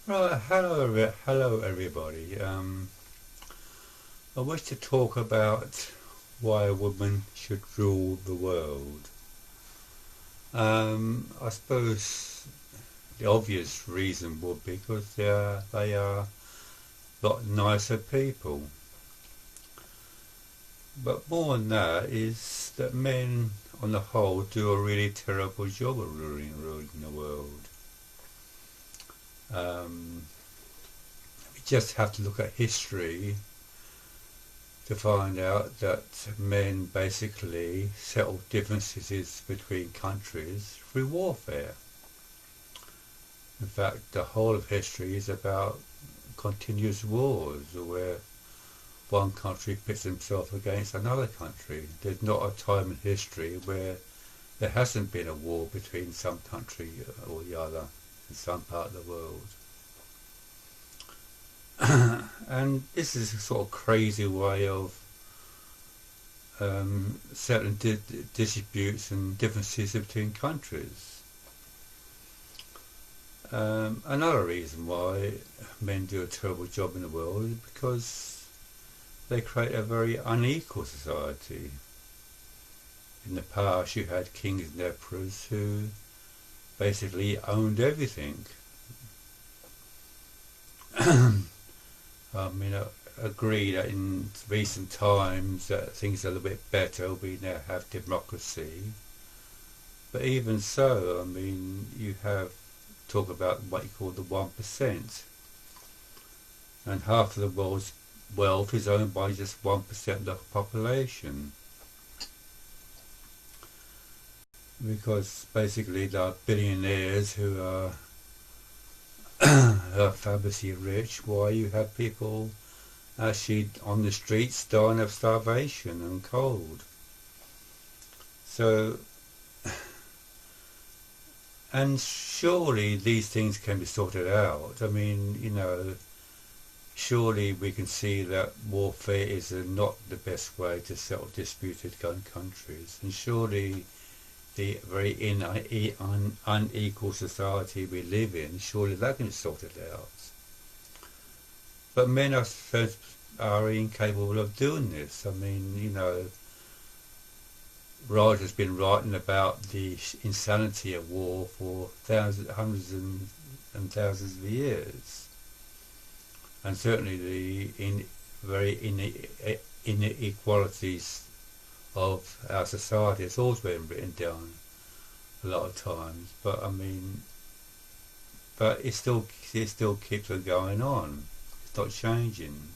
Right, hello everybody. I wish to talk about why a woman should rule the world. I suppose the obvious reason would be because they are a lot nicer people. But more than that is that men, on the whole, do a really terrible job of ruling the world. Um, we just have to look at history to find out that men basically settle differences between countries through warfare. In fact, the whole of history is about continuous wars where one country pits himself against another country. There's not a time in history where there hasn't been a war between some country or the other in some part of the world. And this is a sort of crazy way of settling disputes and differences between countries. Another reason why men do a terrible job in the world is because they create a very unequal society. In the past, you had kings and emperors who basically owned everything. I mean, I agree that in recent times that things are a little bit better. We now have democracy, but even so, I mean, you have talk about what you call the 1%, and half of the world's wealth is owned by just 1% of the population, because basically there are billionaires who are fabulously rich, while you have people actually on the streets dying of starvation and cold. So, and surely these things can be sorted out. I mean, surely we can see that warfare is not the best way to settle disputed countries, and surely the very unequal society we live in, surely that can be sorted out. But men are incapable of doing this. I mean, Raj has been writing about the insanity of war for hundreds and thousands of years, and certainly the very inequalities of our society has also been written down a lot of times. But I mean, but it still keeps on going on. It's not changing,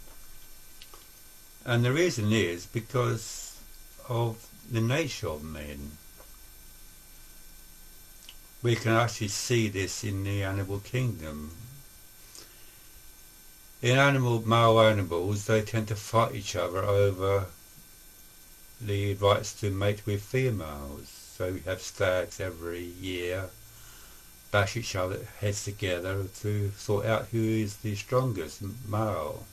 and the reason is because of the nature of men. We can actually see this in the animal kingdom. In male animals, they tend to fight each other over the rights to mate with females. So we have stags every year bash each other's heads together to sort out who is the strongest male.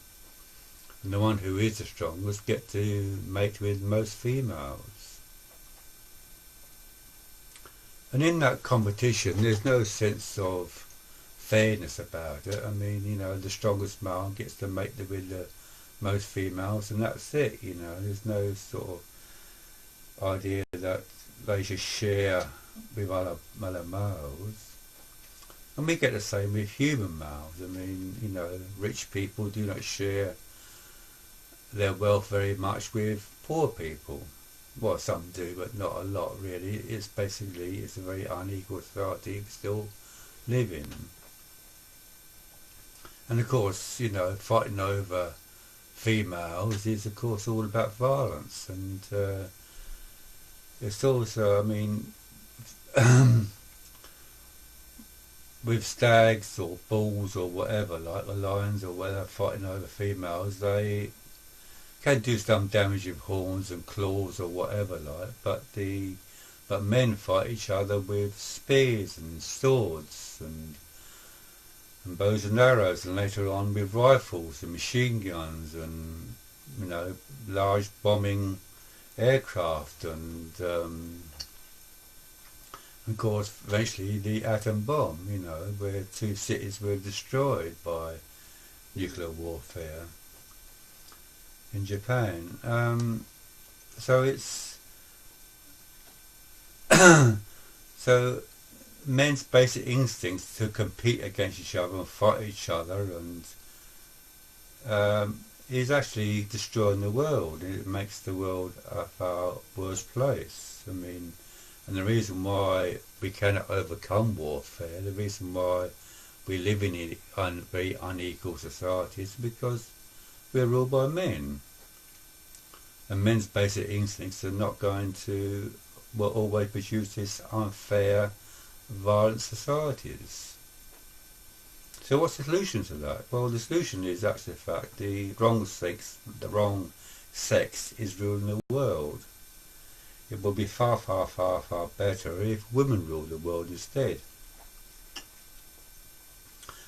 And the one who is the strongest get to mate with most females. And in that competition, there's no sense of fairness about it. I mean, the strongest male gets to mate with the most females, and that's it. There's no sort of idea that they should share with other males. And we get the same with human males. I mean, rich people do not share their wealth very much with poor people. Well, some do, but not a lot really. It's a very unequal society we still live in. And of course, fighting over females is of course all about violence, and it's also, I mean, with stags or bulls or whatever, like the lions or whatever, fighting over females, they can do some damage with horns and claws or whatever, but men fight each other with spears and swords and bows and arrows, and later on with rifles and machine guns and large bombing aircraft and Of course, eventually the atom bomb, you know, where two cities were destroyed by nuclear warfare in Japan. So it's so men's basic instincts to compete against each other and fight each other and is actually destroying the world. It makes the world a far worse place. I mean, and the reason why we cannot overcome warfare, the reason why we live in very unequal societies, is because we're ruled by men. And men's basic instincts are not going to will always produce this unfair, violent societies. So what's the solution to that? Well, the solution is actually the fact the wrong sex is ruling the world. It would be far, far, far, far better if women ruled the world instead.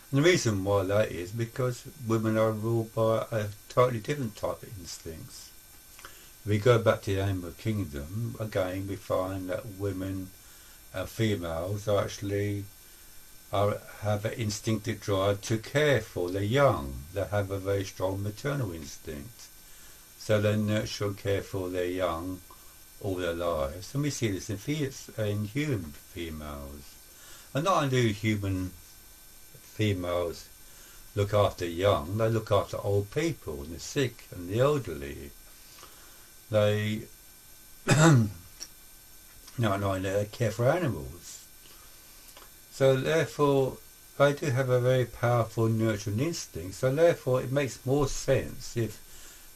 And the reason why that is because women are ruled by a totally different type of instincts. If we go back to the animal kingdom, again we find that women and females are actually have an instinctive drive to care for their young. They have a very strong maternal instinct. So they nurture and care for their young all their lives. And we see this in human females. And not only do human females look after young, they look after old people and the sick and the elderly. They they care for animals. So therefore, they do have a very powerful nurturing instinct. So therefore, it makes more sense if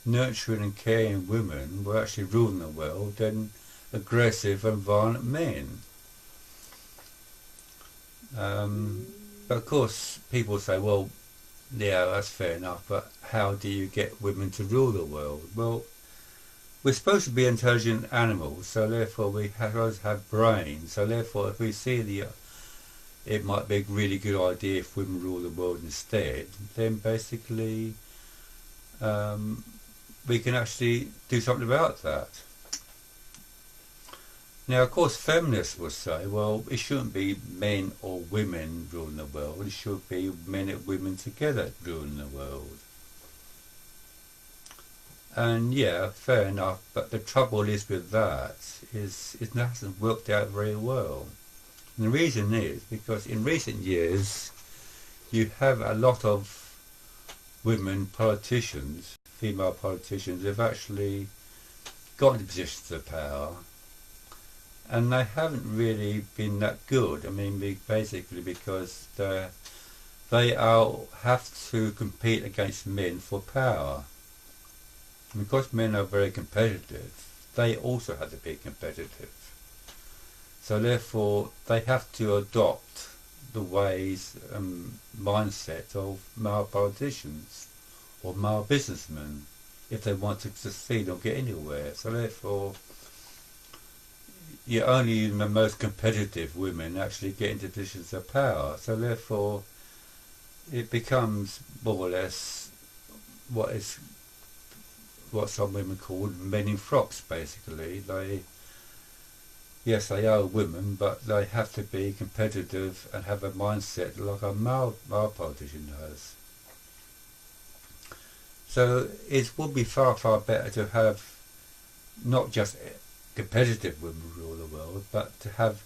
nurturing and caring women were actually ruling the world than aggressive and violent men. But of course, people say, well, yeah, that's fair enough, but how do you get women to rule the world? Well, we're supposed to be intelligent animals, so therefore we have brains. So therefore, if we see it might be a really good idea if women rule the world instead, then basically we can actually do something about that. Now, of course, feminists will say, well, it shouldn't be men or women ruling the world. It should be men and women together ruling the world. And yeah, fair enough, but the trouble is with that is it hasn't worked out very well. And the reason is because in recent years you have a lot of women politicians, female politicians, who have actually got into positions of power, and they haven't really been that good. I mean, basically because they have to compete against men for power. And because men are very competitive, they also have to be competitive. So therefore, they have to adopt the ways and mindset of male politicians or male businessmen if they want to succeed or get anywhere. So therefore, only the most competitive women actually get into positions of power. So therefore, it becomes more or less what some women call men in frocks, basically. Yes, they are women, but they have to be competitive and have a mindset like a male politician has. So it would be far, far better to have not just competitive women rule the world, but to have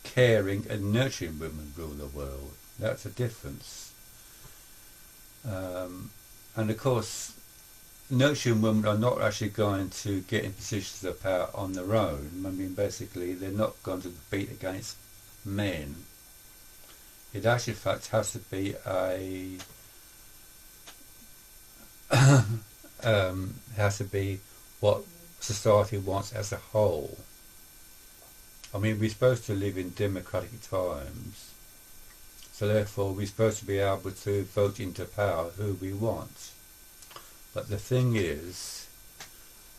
caring and nurturing women rule the world. That's a difference. And of course, nurturing women are not actually going to get in positions of power on their own. I mean, basically, they're not going to compete against men. It actually, in fact, has to be what society wants as a whole. I mean, we're supposed to live in democratic times, so therefore we're supposed to be able to vote into power who we want. But the thing is,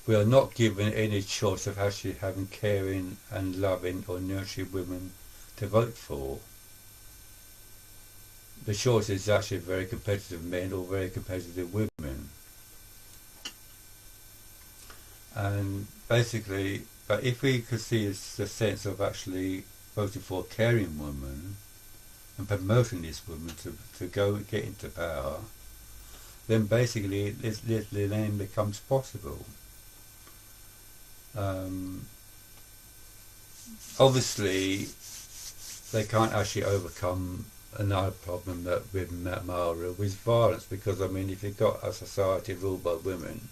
we are not given any choice of actually having caring and loving or nurturing women to vote for. The choice is actually very competitive men or very competitive women. And basically, but if we could see the sense of actually voting for a caring woman and promoting this woman to go get into power, then basically this then becomes possible. Obviously, they can't actually overcome another problem that with male rule is violence, because I mean, if you've got a society ruled by women,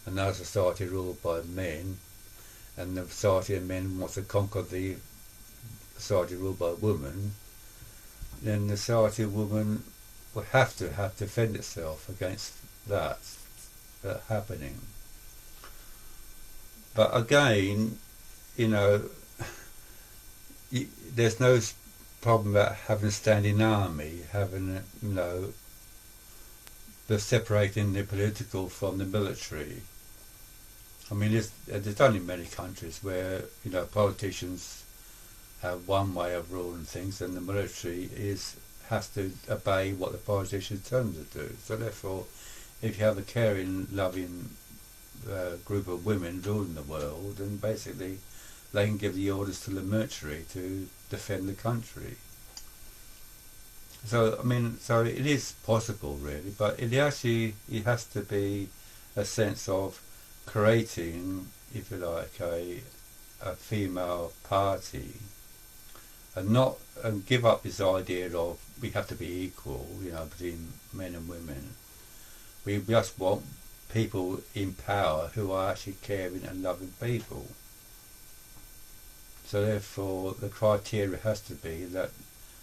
another society ruled by men, and the society of men wants to conquer the society ruled by women, then the society of women will have to defend itself against that happening. But again, you know, there's no problem about having a standing army, having, you know, the separating the political from the military. I mean, there's only many countries where, you know, politicians have one way of ruling things, and the military has to obey what the politicians tell them to do. So therefore, if you have a caring, loving group of women ruling the world, then basically they can give the orders to the military to defend the country. So I mean, so it is possible really, but it has to be a sense of creating, if you like, a female party, and give up this idea of we have to be equal, you know, between men and women. We just want people in power who are actually caring and loving people. So therefore, the criteria has to be that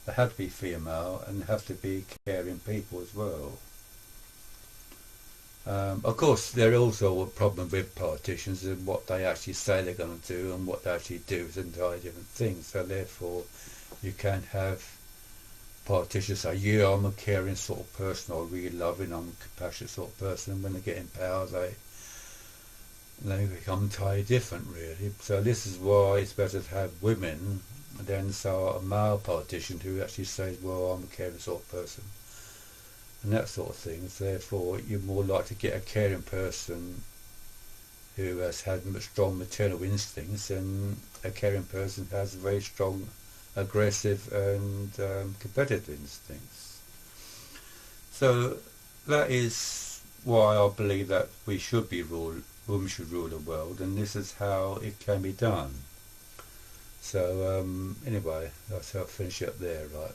they have to be female and have to be caring people as well. Of course, there is also a problem with politicians and what they actually say they're going to do and what they actually do is entirely different things. So therefore, you can have politicians say, yeah, I'm a caring sort of person, or really loving, I'm a compassionate sort of person, and when they get in power, they become entirely different, really. So this is why it's better to have women than a male politician who actually says, well, I'm a caring sort of person, and that sort of thing. So therefore, you're more likely to get a caring person who has had strong maternal instincts, and a caring person who has very strong aggressive and competitive instincts. So that is why I believe that women should rule the world, and this is how it can be done. So anyway, I'll finish up there, right.